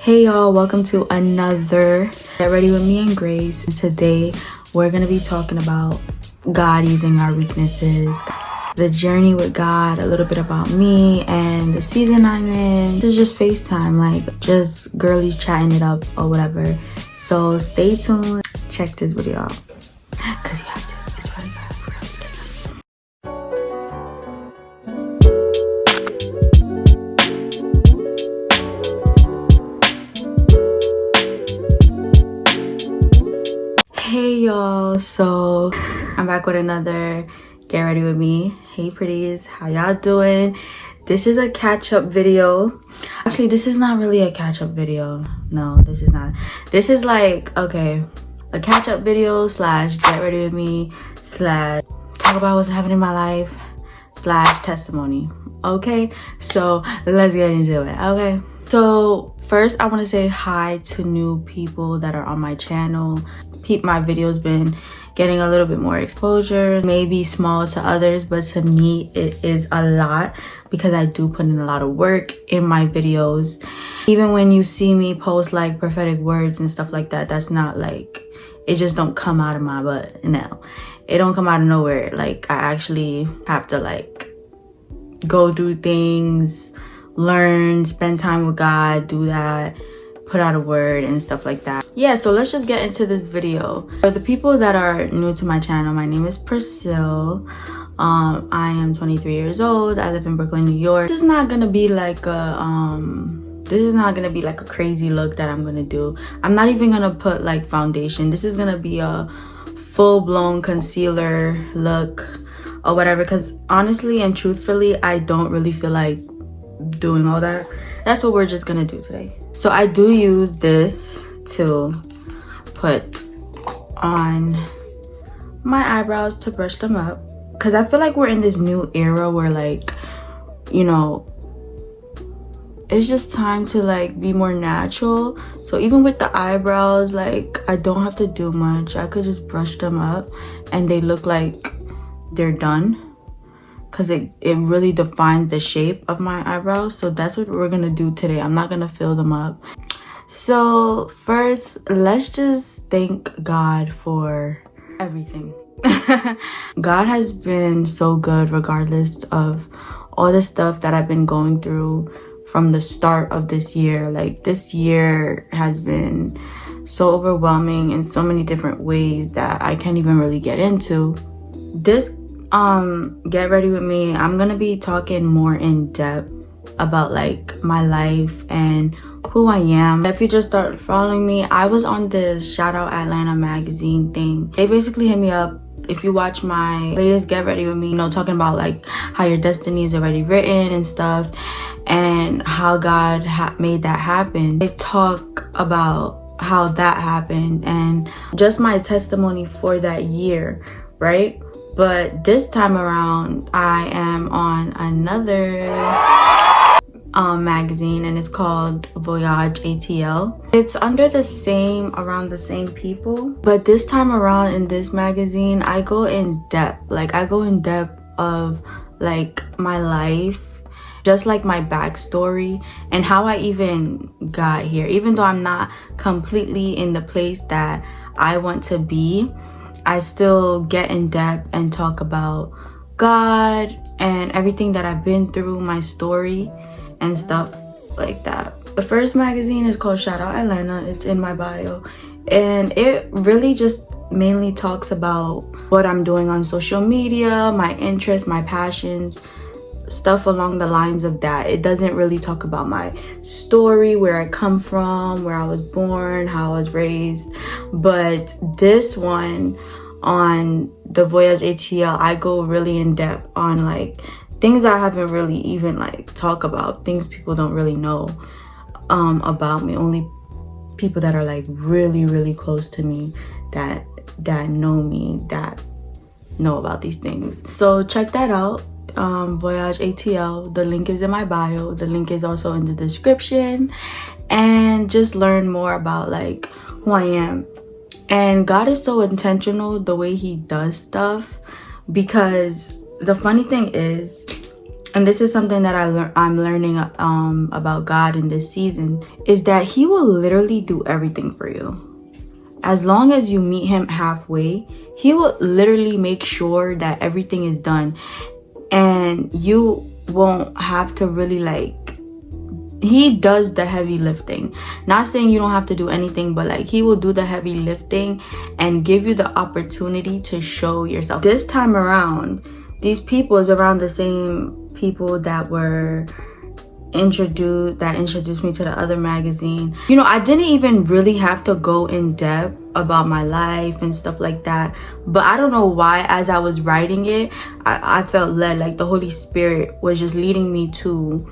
Hey y'all, welcome to another Get Ready With Me and Grace. And today we're gonna be talking about God using our weaknesses, the journey with God, a little bit about me and the season I'm in. This is just FaceTime, like just girlies chatting it up or whatever. So stay tuned, check this video out, cause you have to. It's really good. Hey y'all, so I'm back with another Get Ready With Me. Hey pretties, how y'all doing? This is a catch-up video. Actually, this is not really a catch-up video. No, this is not. This is like, okay, a catch-up video slash Get Ready With Me slash talk about what's happening in my life slash testimony. Okay, so let's get into it. Okay, so first I want to say hi to new people that are on my channel. My videos been getting a little bit more exposure, maybe small to others, but to me it is a lot because I do put in a lot of work in my videos. Even when you see me post like prophetic words and stuff like that, that's not like, it just don't come out of my butt. No, it don't come out of nowhere. Like I actually have to like go do things, learn, spend time with God, do that, put out a word and stuff like that. Yeah, so let's just get into this video. For the people that are new to my channel, my name is Priscille. I am 23 years old. I live in Brooklyn, New York. This is not gonna be like a crazy look that I'm gonna do. I'm not even gonna put like foundation. This is gonna be a full-blown concealer look or whatever, because honestly and truthfully, I don't really feel like doing all that. That's what we're just gonna do today. So I do use this to put on my eyebrows to brush them up, because I feel like we're in this new era where, like, you know, it's just time to like be more natural. So even with the eyebrows, like I don't have to do much. I could just brush them up and they look like they're done, because it really defines the shape of my eyebrows. So that's what we're gonna do today. I'm not gonna fill them up. So first, let's just thank God for everything. God has been so good regardless of all the stuff that I've been going through from the start of this year. Like this year has been so overwhelming in so many different ways that I can't even really get into. This Get Ready With Me, I'm gonna be talking more in depth about like my life and who I am. If you just start following me, I was on this Shout Out Atlanta magazine thing. They basically hit me up. If you watch my latest Get Ready With Me, you know, talking about like how your destiny is already written and stuff, and how God made that happen. They talk about how that happened and just my testimony for that year, right? But this time around, I am on another magazine, and it's called Voyage ATL. It's under around the same people, but this time around in this magazine, I go in depth. Like I go in depth of like my life, just like my backstory and how I even got here. Even though I'm not completely in the place that I want to be, I still get in depth and talk about God and everything that I've been through, my story and stuff like that. The first magazine is called Shout Out Atlanta. It's in my bio, and it really just mainly talks about what I'm doing on social media, my interests, my passions, stuff along the lines of that. It doesn't really talk about my story, where I come from, where I was born, how I was raised. But this one on the Voyage ATL, I go really in depth on like things I haven't really even like talk about, things people don't really know about me. Only people that are like really, really close to me that know me, that know about these things. So check that out. Voyage ATL, the link is in my bio, the link is also in the description, and just learn more about like who I am. And God is so intentional the way he does stuff, because the funny thing is and this is something that I'm learning about God in this season, is that he will literally do everything for you. As long as you meet him halfway, he will literally make sure that everything is done, and you won't have to really he does the heavy lifting. Not saying you don't have to do anything, but he will do the heavy lifting and give you the opportunity to show yourself. This time around, these people is around the same people that were introduced me to the other magazine. I didn't even really have to go in depth about my life and stuff like that, but I don't know why, as I was writing it, I felt led, the Holy Spirit was just leading me to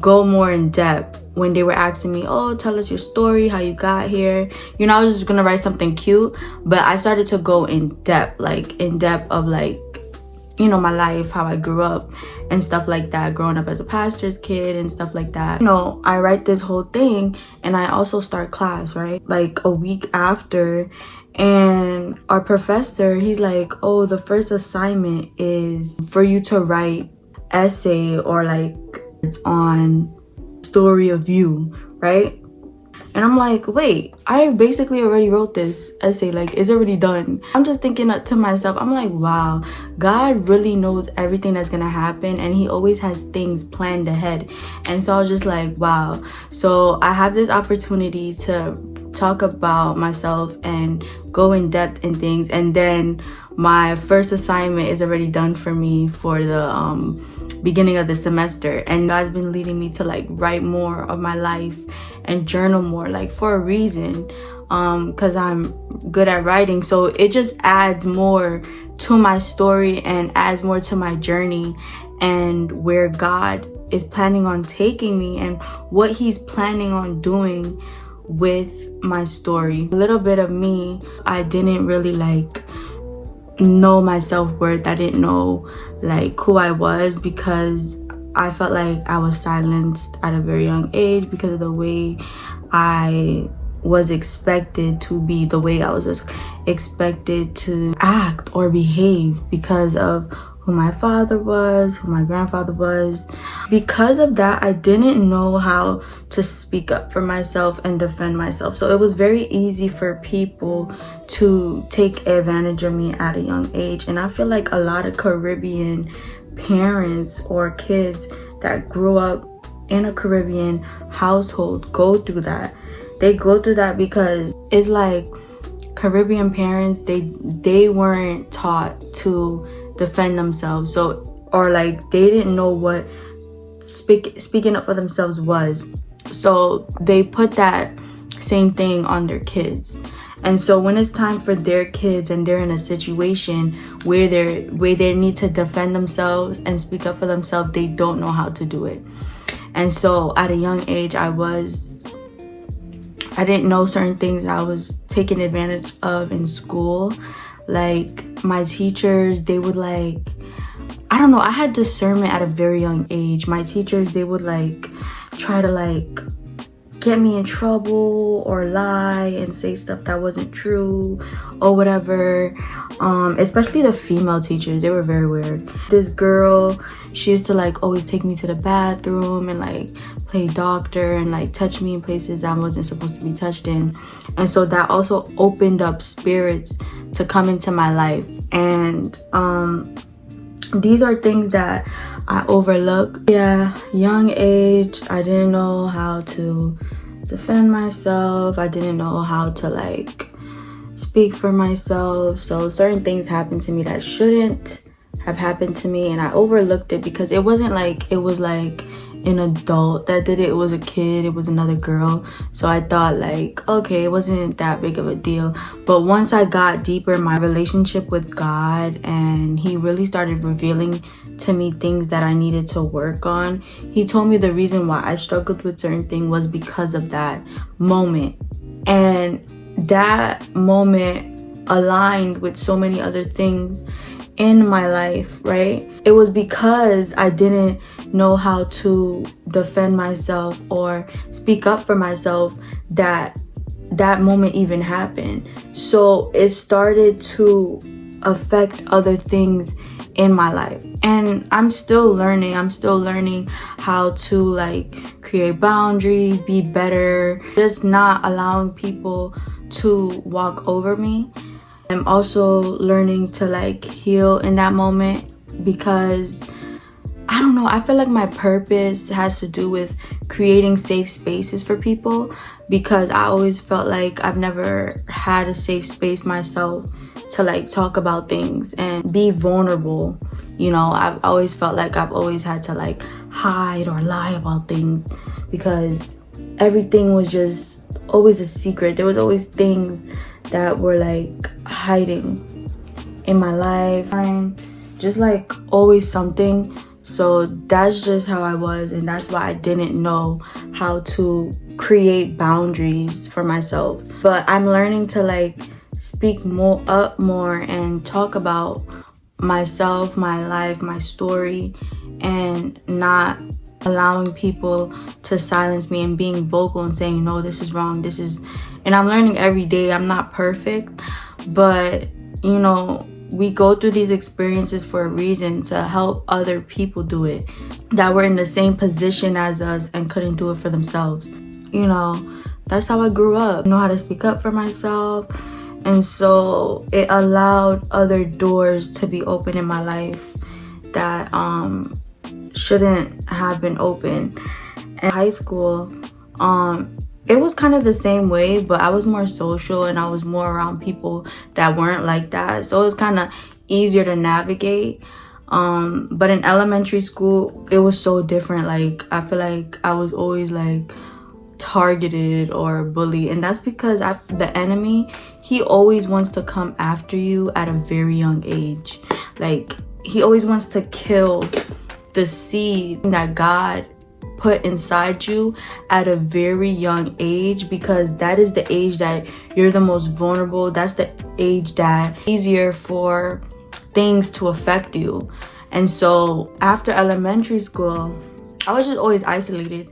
go more in depth when they were asking me, oh, tell us your story, how you got here. I was just gonna write something cute, but I started to go in depth, of my life, how I grew up and stuff like that, growing up as a pastor's kid and stuff like that. I write this whole thing and I also start class, right? a week after, and our professor, he's like, oh, the first assignment is for you to write essay or it's on story of you, right? And I'm like, wait, I basically already wrote this essay, it's already done. I'm just thinking to myself, I'm like, wow, God really knows everything that's gonna happen, and he always has things planned ahead. And so I was just like, wow. So I have this opportunity to talk about myself and go in depth in things, and then my first assignment is already done for me for the beginning of the semester, and God's been leading me to write more of my life and journal more, for a reason, because I'm good at writing. So it just adds more to my story and adds more to my journey and where God is planning on taking me and what he's planning on doing with my story. A little bit of me, I didn't really know my self-worth. I didn't know who I was, because I felt like I was silenced at a very young age because of the way I was expected to be, the way I was expected to act or behave, because of who my father was, who my grandfather was. Because of that, I didn't know how to speak up for myself and defend myself. So it was very easy for people to take advantage of me at a young age. And I feel like a lot of Caribbean parents or kids that grew up in a Caribbean household go through that. They go through that because it's Caribbean parents, they weren't taught to defend themselves, or they didn't know what speaking up for themselves was, so they put that same thing on their kids. And so when it's time for their kids and they're in a situation where they need to defend themselves and speak up for themselves, they don't know how to do it. And so at a young age, I didn't know certain things that I was taken advantage of in school. My teachers, they would I don't know, I had discernment at a very young age. My teachers, they would try to get me in trouble or lie and say stuff that wasn't true or whatever. Especially the female teachers, they were very weird. This girl, she used to always take me to the bathroom and play doctor and touch me in places I wasn't supposed to be touched in. And so that also opened up spirits to come into my life. And these are things that I overlooked. Yeah, young age, I didn't know how to defend myself. I didn't know how to speak for myself. So certain things happened to me that shouldn't have happened to me, and I overlooked it because it wasn't it was an adult that did it. It was a kid, it was another girl. So I thought okay, it wasn't that big of a deal. But once I got deeper in my relationship with God and he really started revealing to me things that I needed to work on, he told me the reason why I struggled with certain things was because of that moment. And that moment aligned with so many other things in my life, right? It was because I didn't know how to defend myself or speak up for myself that moment even happened. So it started to affect other things in my life. And I'm still learning how to like create boundaries, be better, just not allowing people to walk over me. I'm also learning to like heal in that moment, because I don't know, I feel like my purpose has to do with creating safe spaces for people, because I always felt like I've never had a safe space myself to like talk about things and be vulnerable. You know, I've always felt like I've always had to like hide or lie about things, because everything was just always a secret. There was always things that were like hiding in my life, and just like always something. So that's just how I was, and that's why I didn't know how to create boundaries for myself. But I'm learning to like speak more and talk about myself, my life, my story, and not allowing people to silence me, and being vocal and saying, no, this is wrong, this is. And I'm learning every day. I'm not perfect, but you know, we go through these experiences for a reason, to help other people do it that were in the same position as us and couldn't do it for themselves. You know, that's how I grew up. I know how to speak up for myself, and so it allowed other doors to be open in my life that shouldn't have been open. In high school, it was kind of the same way, but I was more social and I was more around people that weren't like that. So it was kind of easier to navigate. But in elementary school, it was so different. Like, I feel like I was always like targeted or bullied. And that's because the enemy, he always wants to come after you at a very young age. Like, he always wants to kill the seed that God put inside you at a very young age, because that is the age that you're the most vulnerable. That's the age that easier for things to affect you. And so after elementary school, I was just always isolated.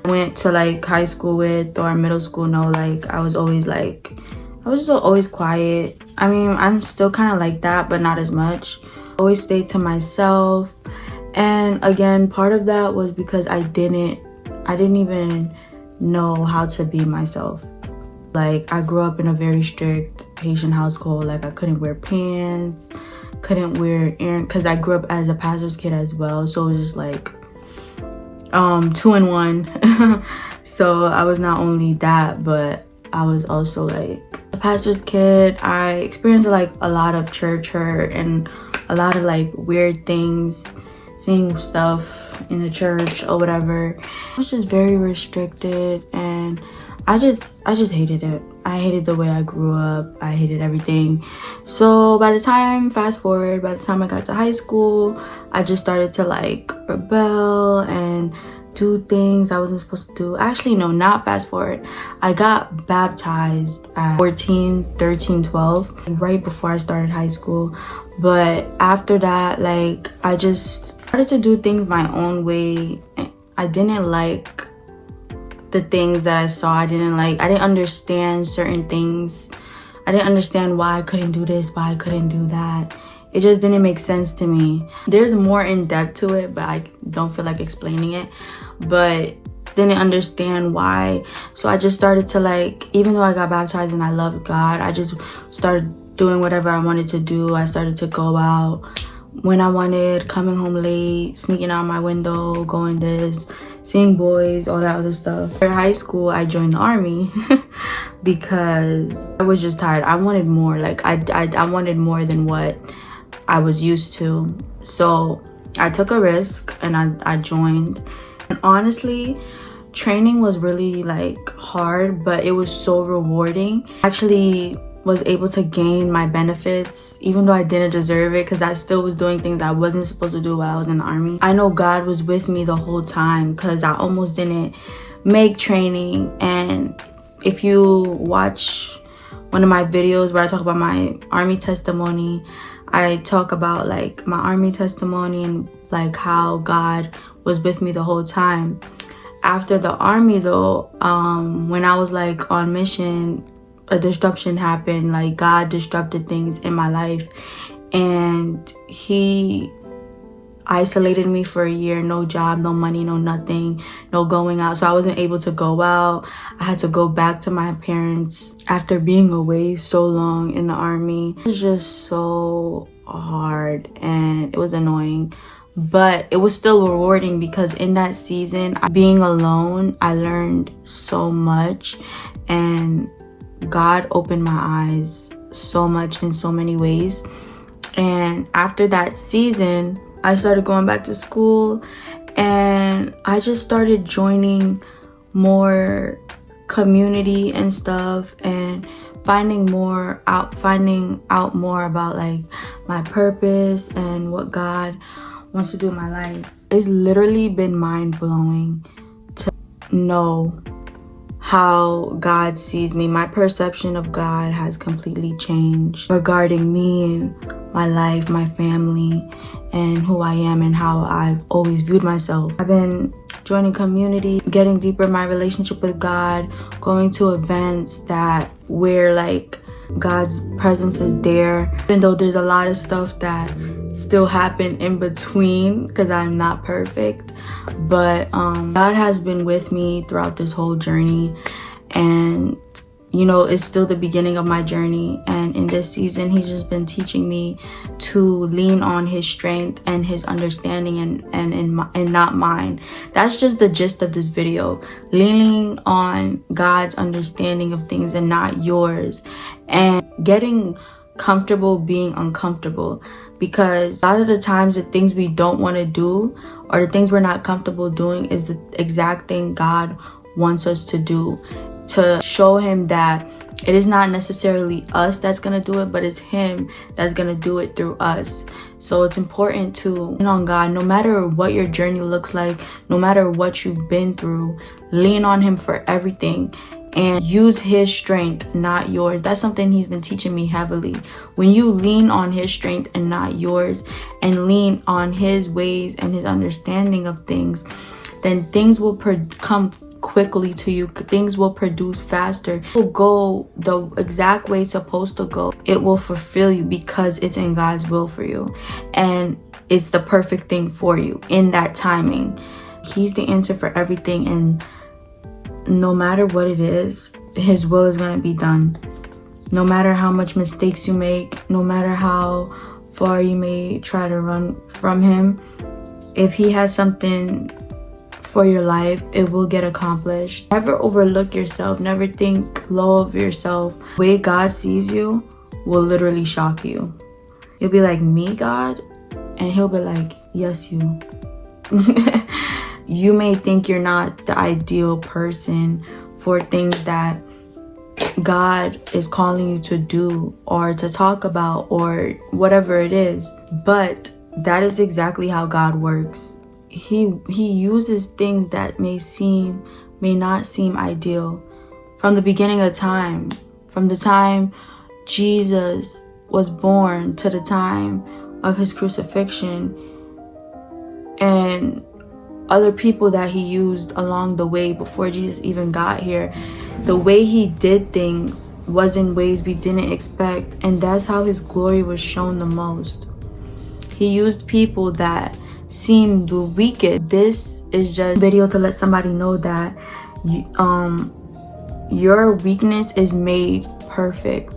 I went to like high school with, or middle school, no, like I was just always quiet. I mean, I'm still kind of like that, but not as much. Always stayed to myself. And again, part of that was because I didn't even know how to be myself. Like, I grew up in a very strict Haitian household. Like, I couldn't wear pants, couldn't wear earrings, because I grew up as a pastor's kid as well. So it was just like 2 in 1. So I was not only that, but I was also like a pastor's kid. I experienced like a lot of church hurt and a lot of like weird things, seeing stuff in the church or whatever. I was just very restricted, and I just hated it. I hated the way I grew up. I hated everything. So fast forward, by the time I got to high school, I just started to like rebel and do things I wasn't supposed to do. Actually, no, not fast forward. I got baptized at 14, 13, 12, right before I started high school. But after that, like, I just started to do things my own way. I didn't like the things that I saw. I didn't understand certain things. I didn't understand why I couldn't do this, why I couldn't do that. It just didn't make sense to me. There's more in depth to it, but I don't feel like explaining it. But didn't understand why. So I just started to like, even though I got baptized and I loved God, I just started doing whatever I wanted to do. I started to go out when I wanted, coming home late, sneaking out my window, going this, seeing boys, all that other stuff. In high school, I joined the army because I was just tired. I wanted more. Like, I wanted more than what I was used to. So I took a risk and I joined. And honestly, training was really like hard, but it was so rewarding. Actually was able to gain my benefits, even though I didn't deserve it, because I still was doing things I wasn't supposed to do while I was in the army. I know God was with me the whole time, because I almost didn't make training. And if you watch one of my videos where I talk about my army testimony, I talk about like my army testimony and like how God was with me the whole time. After the army though, when I was like on mission, a disruption happened. Like, God disrupted things in my life, and he isolated me for a year. No job, no money, no nothing, no going out. So I wasn't able to go out. I had to go back to my parents after being away so long in the army. It was just so hard and it was annoying, but it was still rewarding because in that season, being alone, I learned so much, and God opened my eyes so much in so many ways. And after that season, I started going back to school, and I just started joining more community and stuff, and finding out more about like my purpose and what God wants to do in my life. It's literally been mind-blowing to know how God sees me. My perception of God has completely changed regarding me, my life, my family, and who I am and how I've always viewed myself. I've been joining community, getting deeper in my relationship with God, going to events where like God's presence is there, even though there's a lot of stuff that still happen in between because I'm not perfect. But God has been with me throughout this whole journey, and you know, it's still the beginning of my journey. And in this season, he's just been teaching me to lean on his strength and his understanding and not mine. That's just the gist of this video. Leaning on God's understanding of things and not yours, and getting comfortable being uncomfortable, because a lot of the times the things we don't want to do or the things we're not comfortable doing is the exact thing God wants us to do, to show him that it is not necessarily us that's gonna do it, but it's him that's gonna do it through us. So it's important to lean on God no matter what your journey looks like, no matter what you've been through. Lean on him for everything and use his strength, not yours. That's something he's been teaching me heavily. When you lean on his strength and not yours, and lean on his ways and his understanding of things, then things will come quickly to you. Things will produce faster. It will go the exact way it's supposed to go. It will fulfill you because it's in God's will for you, and it's the perfect thing for you in that timing. He's the answer for everything, and no matter what it is, his will is going to be done. No matter how much mistakes you make, no matter how far you may try to run from him, if he has something for your life, it will get accomplished. Never overlook yourself. Never think low of yourself. The way God sees you will literally shock you. You'll be like, me, God? And he'll be like, yes, you. You may think you're not the ideal person for things that God is calling you to do or to talk about or whatever it is, but that is exactly how God works. He uses things that may not seem ideal. From the beginning of time, from the time Jesus was born to the time of his crucifixion, and other people that he used along the way before Jesus even got here, the way he did things was in ways we didn't expect, and that's how his glory was shown the most. He used people that seemed the weakest. This is just a video to let somebody know that your weakness is made perfect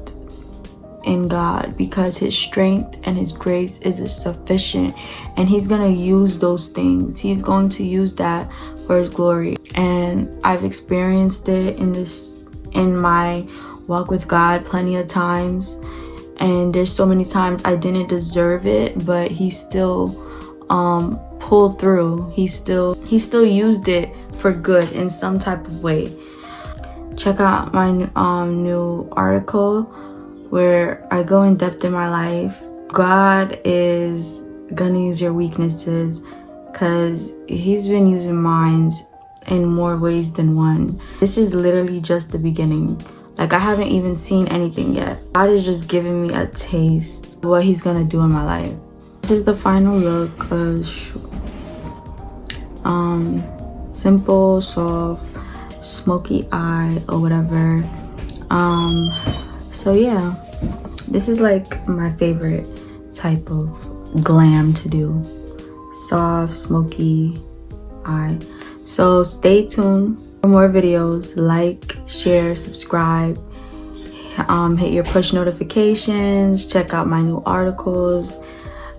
in God, because his strength and his grace is sufficient, and he's gonna use those things. He's going to use that for his glory. And I've experienced it in my walk with God plenty of times, and there's so many times I didn't deserve it, but he still pulled through. He still used it for good in some type of way. Check out my new article where I go in depth in my life. God is gonna use your weaknesses, because he's been using mine in more ways than one. This is literally just the beginning. Like, I haven't even seen anything yet. God is just giving me a taste of what he's gonna do in my life. This is the final look. Simple, soft, smoky eye or whatever. So yeah, this is like my favorite type of glam to do. Soft, smoky eye. So stay tuned for more videos. Like, share, subscribe. Hit your push notifications. Check out my new articles.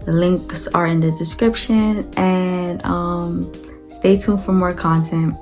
The links are in the description. And stay tuned for more content.